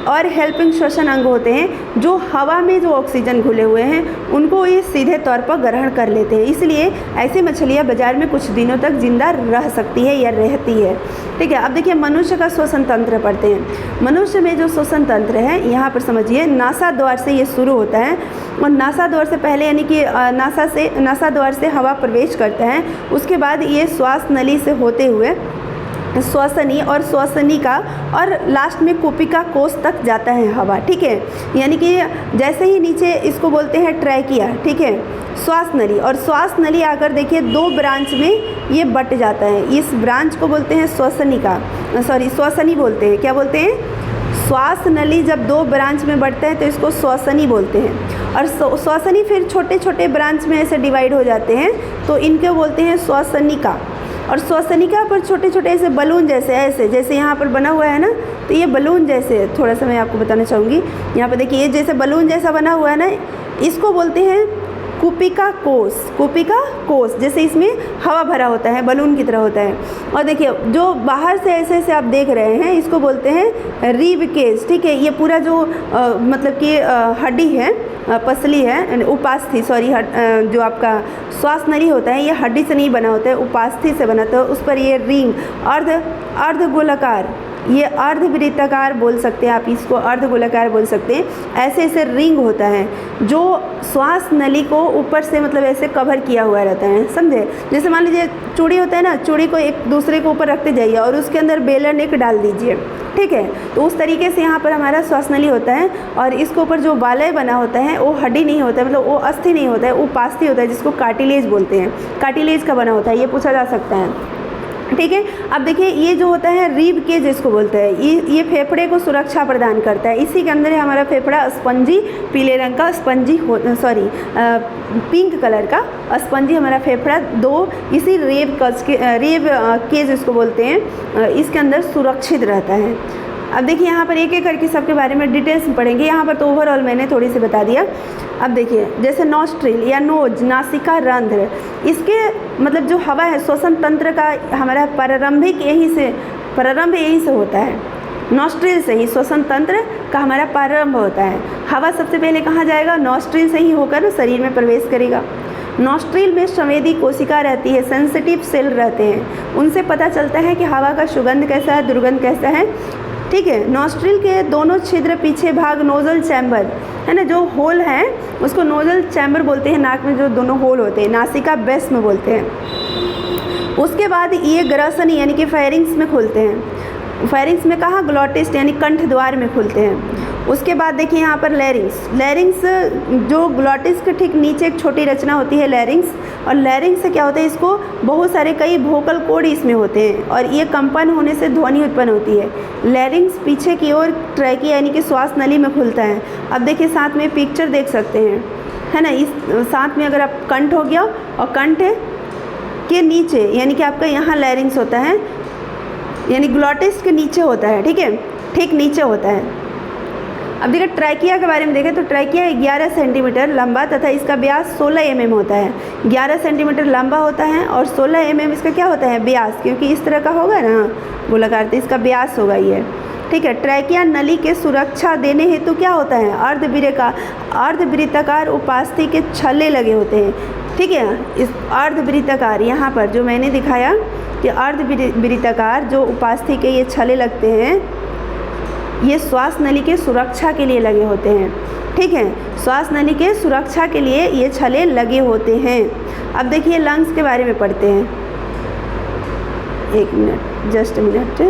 [SPEAKER 1] और हेल्पिंग श्वसन अंग होते हैं जो हवा में जो ऑक्सीजन घुले हुए हैं उनको ये सीधे तौर पर ग्रहण कर लेते हैं। इसलिए ऐसी मछलियाँ बाजार में कुछ दिनों तक जिंदा रह सकती है या रहती है, ठीक है। अब देखिए मनुष्य का श्वसन तंत्र पढ़ते हैं। मनुष्य में जो श्वसन तंत्र है यहाँ पर समझिए, नासा द्वार से ये शुरू होता है और नासा द्वार से पहले यानी कि नासा द्वार से हवा प्रवेश करता है, उसके बाद ये श्वास नली से होते हुए श्वसनी और श्वसनिका और लास्ट में कुपिका कोष तक जाता है हवा, ठीक है। यानी कि जैसे ही नीचे इसको बोलते हैं ट्रैकिया, ठीक है, श्वास नली, और श्वास नली आकर देखिए 2 ब्रांच में ये बट जाता है। इस ब्रांच को बोलते हैं श्वसनी बोलते हैं। क्या बोलते हैं? श्वास नली जब 2 ब्रांच में बढ़ता है तो इसको श्वसनी बोलते हैं, और श्वसनी फिर छोटे छोटे ब्रांच में ऐसे डिवाइड हो जाते हैं तो इनको बोलते हैं श्वसनिका। और श्वसनिका पर छोटे छोटे ऐसे बलून जैसे जैसे यहाँ पर बना हुआ है ना, तो ये बलून जैसे, थोड़ा सा मैं आपको बताना चाहूँगी, यहाँ पर देखिए ये जैसे बलून जैसा बना हुआ है ना, इसको बोलते हैं कुपिका कोष। कुपिका कोष जैसे इसमें हवा भरा होता है, बलून की तरह होता है। और देखिए जो बाहर से ऐसे ऐसे आप देख रहे हैं इसको बोलते हैं रिब केज, ठीक है। ये पूरा जो मतलब कि हड्डी है, पसली है, उपास्थि जो आपका श्वास नली होता है ये हड्डी से नहीं बना होता है, उपास्थि से बना होता है। उस पर ये रिंग अर्ध गोलाकार, ये अर्धवृत्ताकार बोल सकते हैं आप, इसको अर्धगोलाकार बोल सकते हैं। ऐसे ऐसे रिंग होता है जो श्वास नली को ऊपर से मतलब ऐसे कवर किया हुआ रहता है, समझे। जैसे मान लीजिए चूड़ी होता है ना, चूड़ी को एक दूसरे के ऊपर रखते जाइए और उसके अंदर बेलन एक डाल दीजिए, ठीक है। तो उस तरीके से यहाँ पर हमारा श्वास नली होता है और इसके ऊपर जो वालय बना होता है वो हड्डी नहीं होता है, मतलब वो अस्थि नहीं होता है, वो उपास्थि होता है, जिसको कार्टिलेज बोलते हैं। कार्टिलेज का बना होता है, ये पूछा जा सकता है, ठीक है। अब देखिए ये जो होता है रिब केज इसको बोलते हैं, ये फेफड़े को सुरक्षा प्रदान करता है। इसी के अंदर है हमारा फेफड़ा स्पंजी, पीले रंग का स्पंजी पिंक कलर का स्पंजी हमारा फेफड़ा 2 इसी रेब केज इसको बोलते हैं, इसके अंदर सुरक्षित रहता है। अब देखिए यहाँ पर एक एक करके सबके बारे में डिटेल्स में पढ़ेंगे। यहाँ पर तो ओवरऑल मैंने थोड़ी सी बता दिया। अब देखिए जैसे नॉस्ट्रिल या नोज, नासिका रंध्र, इसके मतलब जो हवा है श्वसन तंत्र का हमारा प्रारंभ यहीं से होता है। नॉस्ट्रिल से ही श्वसन तंत्र का हमारा प्रारंभ होता है। हवा सबसे पहले कहाँ जाएगा? नॉस्ट्रिल से ही होकर शरीर में प्रवेश करेगा। नॉस्ट्रिल में संवेदी कोशिका रहती है, सेंसिटिव सेल रहते हैं, उनसे पता चलता है कि हवा का सुगंध कैसा है, दुर्गंध कैसा है, ठीक है। नॉस्ट्रिल के दोनों छिद्र पीछे भाग नोजल चैम्बर है ना, जो होल है उसको नोजल चैम्बर बोलते हैं। नाक में जो दोनों होल होते हैं नासिका बेस में बोलते हैं। उसके बाद ये ग्रसनी यानी कि फेरिंग्स में खुलते हैं। फेरिंग्स में कहाँ? ग्लॉटिस यानी कंठ द्वार में खुलते हैं। उसके बाद देखिए यहाँ पर लैरिंग्स जो ग्लॉटिस के ठीक नीचे एक छोटी रचना होती है लैरिंग्स, और लैरिंग्स से क्या होता है, इसको बहुत सारे कई वोकल कोड इसमें होते हैं और ये कंपन होने से ध्वनि उत्पन्न होती है। लैरिंग्स पीछे की ओर ट्रैकिया यानी कि श्वास नली में खुलता है। अब देखिए साथ में पिक्चर देख सकते हैं, है ना। इस साथ में अगर आप कंठ हो गया और कंठ के नीचे यानी कि आपका यहाँ लैरिंग्स होता है, यानी ग्लॉटिस के नीचे होता है, ठीक है, ठीक नीचे होता है। अब देखिए ट्रैकिया के बारे में देखें तो ट्रैकिया 11 सेंटीमीटर लंबा तथा इसका व्यास 16 mm होता है। 11 सेंटीमीटर लंबा होता है और 16 mm इसका क्या होता है? व्यास, क्योंकि इस तरह का होगा ना गोलाकार, तो इसका व्यास होगा ये, ठीक है। ट्रैकिया नली के सुरक्षा देने हेतु क्या होता है? अर्धवृत्ताकार उपास्थि के छल्ले लगे होते हैं, ठीक है। इस अर्धवृत्ताकार यहाँ पर जो मैंने दिखाया कि अर्धवृत्ताकार जो उपास्थि के ये छल्ले लगते हैं, ये श्वास नली के सुरक्षा के लिए लगे होते हैं, ठीक है। श्वास नली के सुरक्षा के लिए ये छल्ले लगे होते हैं। अब देखिए लंग्स के बारे में पढ़ते हैं। एक मिनट, जस्ट मिनट,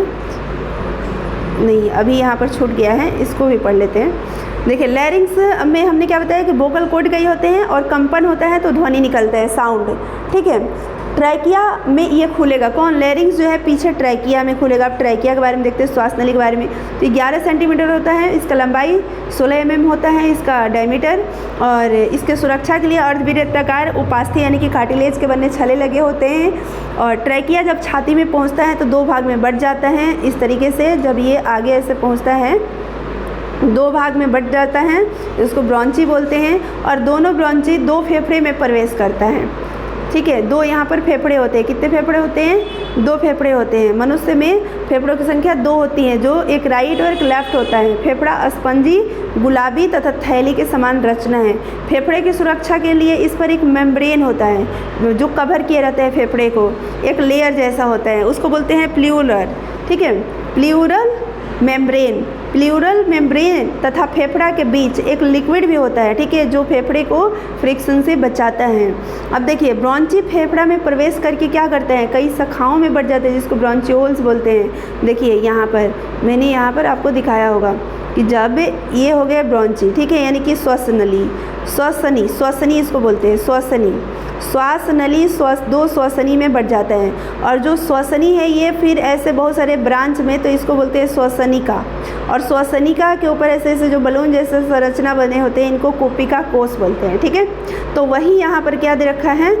[SPEAKER 1] नहीं अभी यहाँ पर छूट गया है, इसको भी पढ़ लेते हैं। देखिए लैरिंग्स में हमने क्या बताया कि वोकल कॉर्ड कई होते हैं और कंपन होता है तो ध्वनि निकलता है, साउंड, ठीक है। ट्रैकिया में ये खुलेगा, कौन, लैरिंग्स जो है पीछे ट्रैकिया में खुलेगा। आप ट्रैकिया के बारे में देखते हैं, श्वास नली के बारे में। तो 11 सेंटीमीटर होता है, इसका लंबाई 16 mm होता है, इसका डायमीटर। और इसके सुरक्षा के लिए अर्धवृत्ताकार उपास्थि यानी कि कार्टिलेज के बनने छले लगे होते हैं। और ट्रैकिया जब छाती में पहुँचता है तो 2 भाग में बट जाता है इस तरीके से। जब ये आगे ऐसे पहुँचता है 2 भाग में बट जाता है, इसको ब्रॉन्ची बोलते हैं। और दोनों ब्रॉन्ची 2 फेफड़े में प्रवेश करता है, ठीक है। 2 यहाँ पर फेफड़े होते हैं। कितने फेफड़े होते हैं? 2 फेफड़े होते हैं। मनुष्य में फेफड़ों की संख्या 2 होती है, जो एक राइट और एक लेफ्ट होता है। फेफड़ा स्पंजी, गुलाबी तथा थैली के समान रचना है। फेफड़े की सुरक्षा के लिए इस पर एक मेम्ब्रेन होता है जो कवर किए रहता है फेफड़े को, एक लेयर जैसा होता है, उसको बोलते हैं प्ल्यूरल, ठीक है, प्ल्यूरल मेम्ब्रेन। प्ल्यूरल मेम्ब्रेन तथा फेफड़ा के बीच एक लिक्विड भी होता है, ठीक है, जो फेफड़े को फ्रिक्शन से बचाता है। अब देखिए ब्रॉन्ची फेफड़ा में प्रवेश करके क्या करते हैं, कई शाखाओं में बढ़ जाते हैं जिसको ब्रॉन्चियोल्स बोलते हैं। देखिए यहाँ पर मैंने यहाँ पर आपको दिखाया होगा कि जब ये हो गया ब्रॉन्ची, ठीक है, यानी कि श्वसनली, श्वसनी इसको बोलते हैं, श्वसनी, श्वास नली 2 श्वसनी में बढ़ जाता है। और जो श्वसनी है ये फिर ऐसे बहुत सारे ब्रांच में, तो इसको बोलते हैं श्वसनिका। और श्वसनिका के ऊपर ऐसे ऐसे जो बलून जैसे संरचना बने होते हैं इनको कोशिका कोष बोलते हैं, ठीक है। तो वही यहाँ पर क्या दे रखा है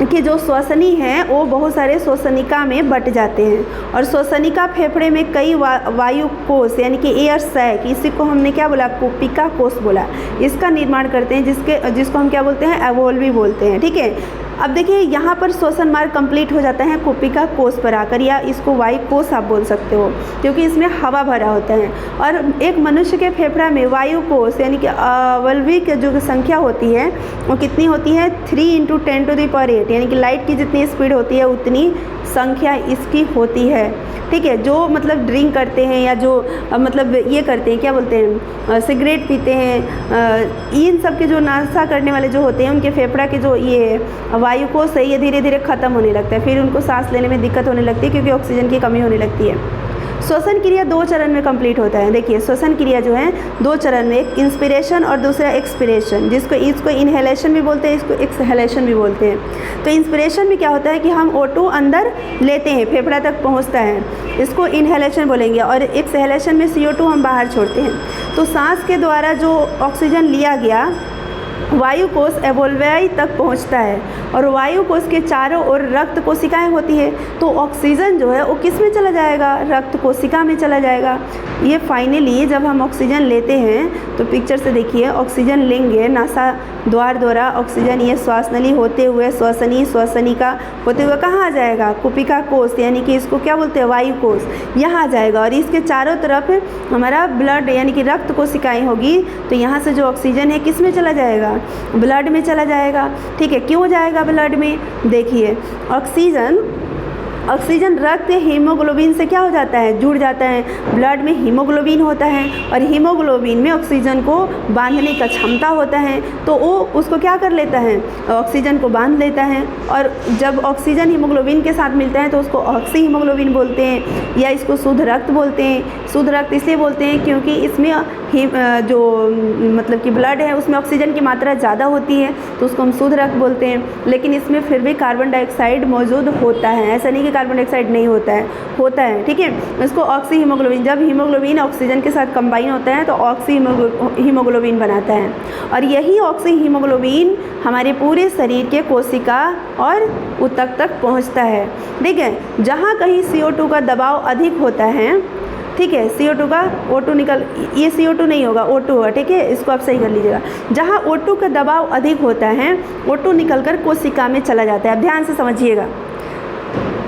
[SPEAKER 1] कि जो श्वसनी है वो बहुत सारे श्वसनिका में बट जाते हैं। और श्वसनिका फेफड़े में कई वायु कोष यानी कि एयर सैक, इसी को हमने क्या बोला, कोशिका कोष बोला, इसका निर्माण करते हैं, जिसको हम क्या बोलते हैं, एवोल्वी बोलते हैं, ठीक है। अब देखिए यहाँ पर श्वसन मार्ग कंप्लीट हो जाता है कोशिका कोष पर आकर, या इसको वायु कोष आप बोल सकते हो, क्योंकि इसमें हवा भरा होता है। और एक मनुष्य के फेफड़ा में वायु कोष यानी कि अवल्वी की जो संख्या होती है वो कितनी होती है, 3 × 10⁸, यानी कि लाइट की जितनी स्पीड होती है उतनी संख्या इसकी होती है, ठीक है। जो मतलब ड्रिंक करते हैं या जो मतलब ये करते हैं, क्या बोलते हैं, सिगरेट पीते हैं, इन सब के जो नशा करने वाले जो होते हैं उनके फेफड़ा के जो ये वायु कोष है ये धीरे धीरे ख़त्म होने लगता है, फिर उनको सांस लेने में दिक्कत होने लगती है क्योंकि ऑक्सीजन की कमी होने लगती है। श्वसन क्रिया 2 चरण में कंप्लीट होता है। देखिए श्वसन क्रिया जो है 2 चरण में, एक इंस्पिरेशन और दूसरा एक्सपिरेशन, इसको इनहेलेशन भी बोलते हैं, इसको एक्सहेलेशन भी बोलते हैं। तो इंस्पिरेशन में क्या होता है कि हम O2 अंदर लेते हैं, फेफड़ा तक पहुंचता है, इसको इनहेलेशन बोलेंगे। और एक्सहेलेशन में CO2 हम बाहर छोड़ते हैं। तो सांस के द्वारा जो ऑक्सीजन लिया गया वायु कोष एवोल्वाई तक पहुंचता है और वायु कोष के चारों ओर रक्त कोशिकाएं होती है। तो ऑक्सीजन जो है वो किस में चला जाएगा, रक्त कोशिका में चला जाएगा। ये फाइनली जब हम ऑक्सीजन लेते हैं तो पिक्चर से देखिए, ऑक्सीजन लेंगे नासा द्वारा ऑक्सीजन ये श्वास नली होते हुए श्वसनिका होते हुए कहाँ आ जाएगा, कोशिका कोष, यानी कि इसको क्या बोलते हैं, वायु कोष, यहाँ आ जाएगा। और इसके चारों तरफ हमारा ब्लड यानी कि रक्त कोशिकाएँ होगी। तो यहाँ से जो ऑक्सीजन है किस में चला जाएगा, ब्लड में चला जाएगा, ठीक है। क्यों जाएगा ब्लड में, देखिए ऑक्सीजन रक्त हीमोग्लोबिन से क्या हो जाता है, जुड़ जाता है। ब्लड में हीमोग्लोबिन होता है और हीमोग्लोबिन में ऑक्सीजन को बांधने का क्षमता होता है, तो वो उसको क्या कर लेता है, ऑक्सीजन को बांध लेता है। और जब ऑक्सीजन हीमोग्लोबिन के साथ मिलता है तो उसको ऑक्सी हीमोग्लोबिन बोलते हैं, या इसको शुद्ध रक्त बोलते हैं। शुद्ध रक्त इसलिए बोलते हैं क्योंकि इसमें जो मतलब कि ब्लड है उसमें ऑक्सीजन की मात्रा ज़्यादा होती है, तो उसको हम शुद्ध रक्त बोलते हैं। लेकिन इसमें फिर भी कार्बन डाइऑक्साइड मौजूद होता है, ऐसा नहीं कि कार्बन डाइऑक्साइड नहीं होता है, ठीक है। इसको ऑक्सी हीमोग्लोबिन, जब हीमोग्लोबिन ऑक्सीजन के साथ कंबाइन होता है तो ऑक्सी हीमोग्लोबिन बनाता है। और यही ऑक्सी हीमोग्लोबिन हमारे पूरे शरीर के कोशिका और ऊतक तक पहुंचता है, ठीक है। जहाँ कहीं CO2 का दबाव अधिक होता है, ठीक है, CO2 का O2 निकल, ये CO2 नहीं होगा, O2 होगा, ठीक है, इसको आप सही कर लीजिएगा। जहाँ O2 का दबाव अधिक होता है O2 निकलकर कोशिका में चला जाता है। अब ध्यान से समझिएगा,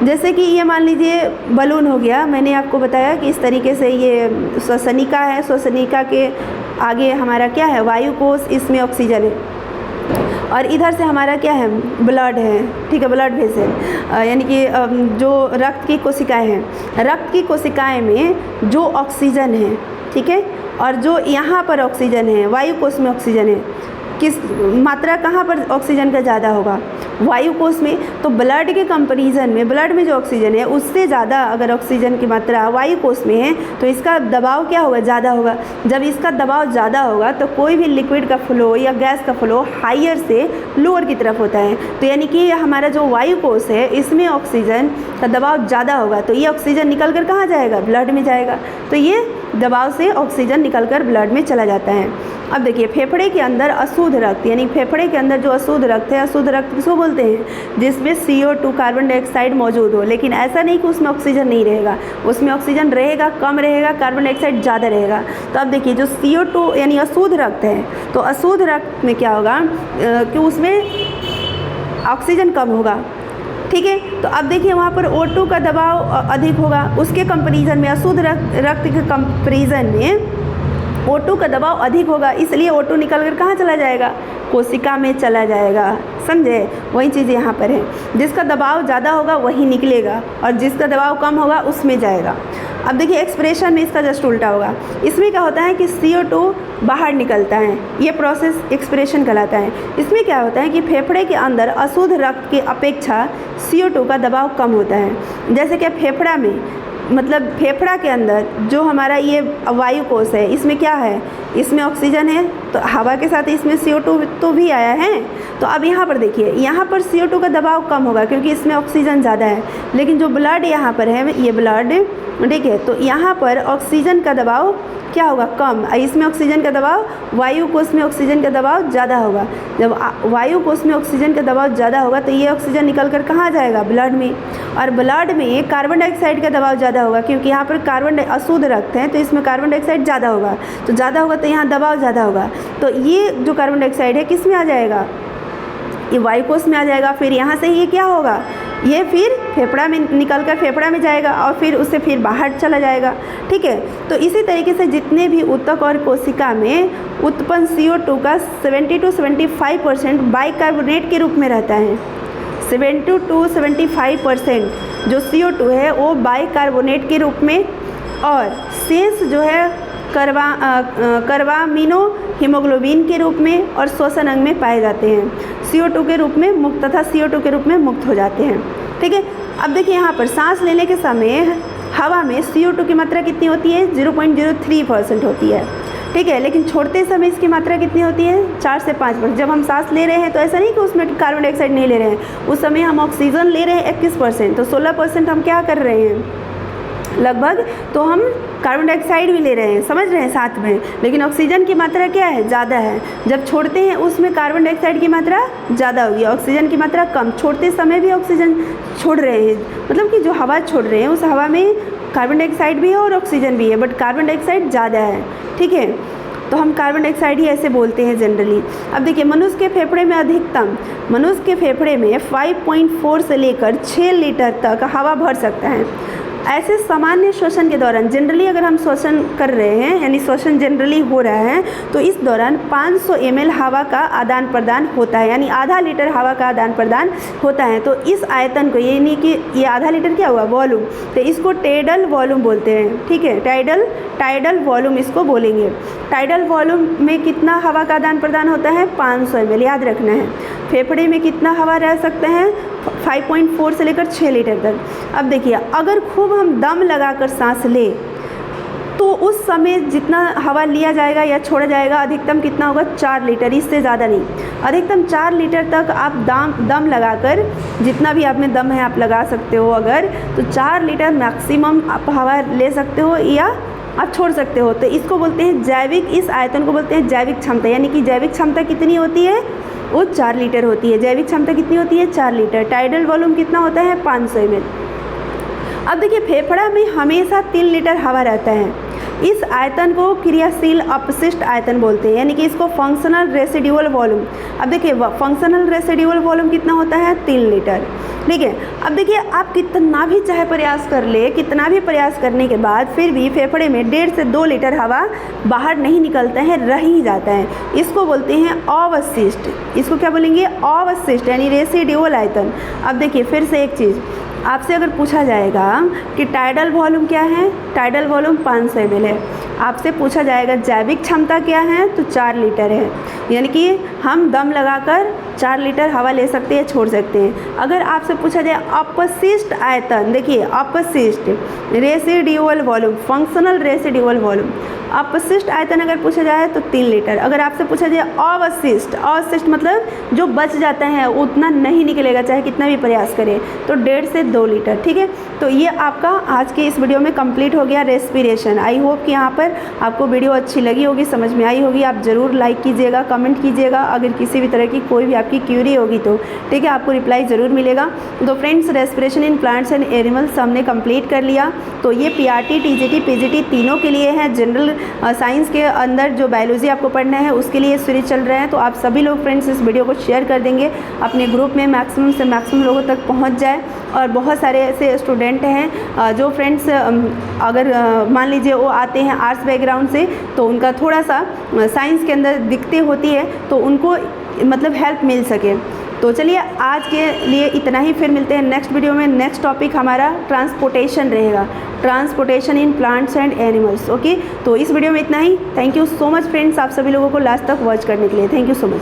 [SPEAKER 1] जैसे कि ये मान लीजिए बलून हो गया, मैंने आपको बताया कि इस तरीके से ये श्वसनिका है, श्वसनिका के आगे हमारा क्या है, वायु कोष, इसमें ऑक्सीजन है, और इधर से हमारा क्या है, ब्लड है, ठीक है, ब्लड वेसल, यानी कि जो रक्त की कोशिकाएं हैं, रक्त की कोशिकाएं में जो ऑक्सीजन है, ठीक है, और जो यहाँ पर ऑक्सीजन है, वायु कोष में ऑक्सीजन है, किस मात्रा कहाँ पर ऑक्सीजन का ज़्यादा होगा, वायु कोश में। तो ब्लड के कंपैरिजन में ब्लड में जो ऑक्सीजन है उससे ज़्यादा अगर ऑक्सीजन की मात्रा वायु कोश में है तो इसका दबाव क्या होगा, ज़्यादा होगा। जब इसका दबाव ज़्यादा होगा तो कोई भी लिक्विड का फ्लो या गैस का फ्लो हायर से लोअर की तरफ होता है। तो यानी कि हमारा जो वायु कोश है इसमें ऑक्सीजन का दबाव ज़्यादा होगा, तो ये ऑक्सीजन निकल कर कहाँ जाएगा, ब्लड में जाएगा। तो ये दबाव से ऑक्सीजन निकल कर ब्लड में चला जाता है। अब देखिए फेफड़े के अंदर अशुद्ध रक्त, यानी फेफड़े के अंदर जो अशुद्ध रक्त है, अशुद्ध रक्त किसको बोलते हैं, जिसमें CO2 कार्बन डाइऑक्साइड मौजूद हो। लेकिन ऐसा नहीं कि उसमें ऑक्सीजन नहीं रहेगा, उसमें ऑक्सीजन रहेगा, कम रहेगा, कार्बन डाइऑक्साइड ज़्यादा रहेगा। तो अब देखिए जो CO2 यानी अशुद्ध रक्त है, तो अशुद्ध रक्त में क्या होगा कि उसमें ऑक्सीजन कम होगा, ठीक है। तो अब देखिए वहाँ पर O2 का दबाव अधिक होगा, उसके कंपैरिजन में अशुद्ध रक्त के कंपैरिजन में O2 का दबाव अधिक होगा, इसलिए O2 निकल कर कहाँ चला जाएगा, कोशिका में चला जाएगा। समझे, वही चीज़ यहाँ पर है, जिसका दबाव ज़्यादा होगा वही निकलेगा और जिसका दबाव कम होगा उसमें जाएगा। अब देखिए एक्सप्रेशन में इसका जस्ट उल्टा होगा। इसमें क्या होता है कि CO2 बाहर निकलता है, ये प्रोसेस एक्सप्रेशन कहलाता है। इसमें क्या होता है कि फेफड़े के अंदर अशुद्ध रक्त की अपेक्षा CO2 का दबाव कम होता है। जैसे कि फेफड़ा में, मतलब फेफड़ा के अंदर जो हमारा ये वायु कोश है, इसमें क्या है, इसमें ऑक्सीजन है, तो हवा के साथ इसमें CO2 तो भी आया है। तो अब यहाँ पर देखिए, यहाँ पर CO2 का दबाव कम होगा क्योंकि इसमें ऑक्सीजन ज़्यादा है। लेकिन जो ब्लड यहाँ पर है, ये ब्लड, ठीक है, तो यहाँ पर ऑक्सीजन का दबाव क्या होगा, कम। इसमें ऑक्सीजन का दबाव, वायु कोश में ऑक्सीजन का दबाव ज़्यादा होगा। जब वायु कोश में ऑक्सीजन का दबाव ज़्यादा होगा तो ये ऑक्सीजन निकल कर कहाँ जाएगा, ब्लड में। और ब्लड में कार्बन डाइऑक्साइड का दबाव ज़्यादा होगा क्योंकि यहाँ पर अशुद्ध रक्त है, तो इसमें कार्बन डाइऑक्साइड ज़्यादा होगा। तो ज़्यादा होगा तो यहाँ दबाव ज़्यादा होगा। तो ये जो कार्बन डाइऑक्साइड है किस में आ जाएगा, ये वायु कोश में आ जाएगा। फिर यहाँ से ये क्या होगा, ये फिर फेफड़ा में निकल कर फेफड़ा में जाएगा और फिर उससे फिर बाहर चला जाएगा, ठीक है। तो इसी तरीके से जितने भी ऊतक और कोशिका में उत्पन्न CO2 का 70 to 75% बाइकार्बोनेट के रूप में रहता है। 70 to 75% जो CO2 है वो बाइकार्बोनेट के रूप में, और शेष जो है कार्बामिनो हीमोग्लोबिन के रूप में और श्वसन अंग में पाए जाते हैं। CO2 के रूप में मुक्त तथा CO2 के रूप में मुक्त हो जाते हैं, ठीक है। अब देखिए यहाँ पर सांस लेने के समय हवा में CO2 की मात्रा कितनी होती है, 0.03% होती है, ठीक है। लेकिन छोड़ते समय इसकी मात्रा कितनी होती है, 4 से 5%। जब हम सांस ले रहे हैं तो ऐसा नहीं कि उसमें कार्बन डाइऑक्साइड नहीं ले रहे हैं, उस समय हम ऑक्सीजन ले रहे हैं 21%, तो 16% हम क्या कर रहे हैं लगभग, तो हम कार्बन डाइऑक्साइड भी ले रहे हैं, समझ रहे हैं साथ में, लेकिन ऑक्सीजन की मात्रा क्या है, ज़्यादा है। जब छोड़ते हैं उसमें कार्बन डाइऑक्साइड की मात्रा ज़्यादा होगी, ऑक्सीजन की मात्रा कम। छोड़ते समय भी ऑक्सीजन छोड़ रहे हैं, मतलब कि जो हवा छोड़ रहे हैं उस हवा में कार्बन डाइऑक्साइड भी है और ऑक्सीजन भी है, बट कार्बन डाइऑक्साइड ज़्यादा है, ठीक है। तो हम कार्बन डाइऑक्साइड ही ऐसे बोलते हैं जनरली। अब देखिए मनुष्य के फेफड़े में अधिकतम, मनुष्य के फेफड़े में 5.4 से लेकर 6 लीटर तक हवा भर सकता है। ऐसे सामान्य श्वसन के दौरान, जनरली अगर हम श्वसन कर रहे हैं, यानी श्वसन जनरली हो रहा है, तो इस दौरान 500 ml हवा का आदान प्रदान होता है, यानी आधा लीटर हवा का आदान प्रदान होता है। तो इस आयतन को, यानी कि ये आधा लीटर क्या हुआ, वॉल्यूम, तो इसको टाइडल वॉल्यूम बोलते हैं, ठीक है। टाइडल वॉल्यूम इसको बोलेंगे। टाइडल वॉल्यूम में कितना हवा का आदान प्रदान होता है, 500 ml, याद रखना है। फेफड़े में कितना हवा रह सकते हैं, 5.4 से लेकर 6 लीटर तक। अब देखिए अगर खूब हम दम लगाकर सांस ले तो उस समय जितना हवा लिया जाएगा या छोड़ा जाएगा अधिकतम कितना होगा, 4 लीटर, इससे ज़्यादा नहीं। अधिकतम 4 लीटर तक आप दम लगाकर, जितना भी आप में दम है आप लगा सकते हो अगर, तो 4 लीटर मैक्सिमम आप हवा ले सकते हो या आप छोड़ सकते हो। तो इसको बोलते हैं जैविक, इस आयतन को बोलते हैं जैविक क्षमता, यानी कि जैविक क्षमता कितनी होती है, वो 4 लीटर होती है। जैविक क्षमता कितनी होती है, 4 लीटर। टाइडल वॉल्यूम कितना होता है, 500 ml। अब देखिए फेफड़ा में हमेशा 3 लीटर हवा रहता है। इस आयतन को क्रियाशील अपशिष्ट आयतन बोलते हैं, यानी कि इसको फंक्शनल रेसिडुअल वॉल्यूम। अब देखिए फंक्शनल रेसिडुअल वॉल्यूम कितना होता है, 3 लीटर, ठीक है। अब देखिए आप कितना भी चाहे प्रयास कर ले, कितना भी प्रयास करने के बाद फिर भी फेफड़े में 1.5 से 2 लीटर हवा बाहर नहीं निकलता है, रह ही जाता है। इसको बोलते हैं अवशिष्ट। इसको क्या बोलेंगे, अवशिष्ट, यानी रेसिडुअल आयतन। अब देखिए फिर से एक चीज़, आपसे अगर पूछा जाएगा कि टाइडल वॉल्यूम क्या है, टाइडल वॉल्यूम 500 ml है। आपसे पूछा जाएगा जैविक क्षमता क्या है, तो 4 लीटर है, यानी कि हम दम लगाकर 4 लीटर हवा ले सकते हैं, छोड़ सकते हैं। अगर आपसे पूछा जाए अपशिष्ट आयतन, देखिए अपशिष्ट residual volume, functional residual volume, अपशिष्ट आयतन अगर पूछा जाए तो 3 लीटर। अगर आपसे पूछा जाए अवशिष्ट, अवशिष्ट मतलब जो बच जाता है उतना नहीं निकलेगा चाहे कितना भी प्रयास करें, तो 1.5 से 2 लीटर। ठीक है, तो ये आपका आज के इस वीडियो में कंप्लीट हो गया रेस्पिरेशन। आई होप कि यहाँ पर आपको वीडियो अच्छी लगी होगी, समझ में आई होगी। आप ज़रूर लाइक कीजिएगा, कमेंट कीजिएगा, अगर किसी भी तरह की कोई भी आपकी क्यूरी होगी तो ठीक है, आपको रिप्लाई ज़रूर मिलेगा। तो friends, respiration in plants and animals हमने कंप्लीट कर लिया। तो ये पीआरटी, टीजीटी, पीजीटी तीनों के लिए है। जनरल साइंस के अंदर जो बायोलॉजी आपको पढ़ना है उसके लिए सीरीज चल रहे हैं। तो आप सभी लोग फ्रेंड्स इस वीडियो को शेयर कर देंगे अपने ग्रुप में, मैक्सिमम से मैक्सिमम लोगों तक पहुंच जाए। और बहुत सारे ऐसे स्टूडेंट हैं जो फ्रेंड्स अगर मान लीजिए वो आते हैं आर्ट्स बैकग्राउंड से, तो उनका थोड़ा सा साइंस के अंदर दिक्कतें होती है, तो उनको मतलब हेल्प मिल सके। तो चलिए आज के लिए इतना ही, फिर मिलते हैं नेक्स्ट वीडियो में। नेक्स्ट टॉपिक हमारा ट्रांसपोर्टेशन रहेगा, transportation in plants and animals. Okay, तो इस वीडियो में इतना ही। Thank you so much friends, आप सभी लोगों को लास्ट तक वॉच करने के लिए। Thank you so much.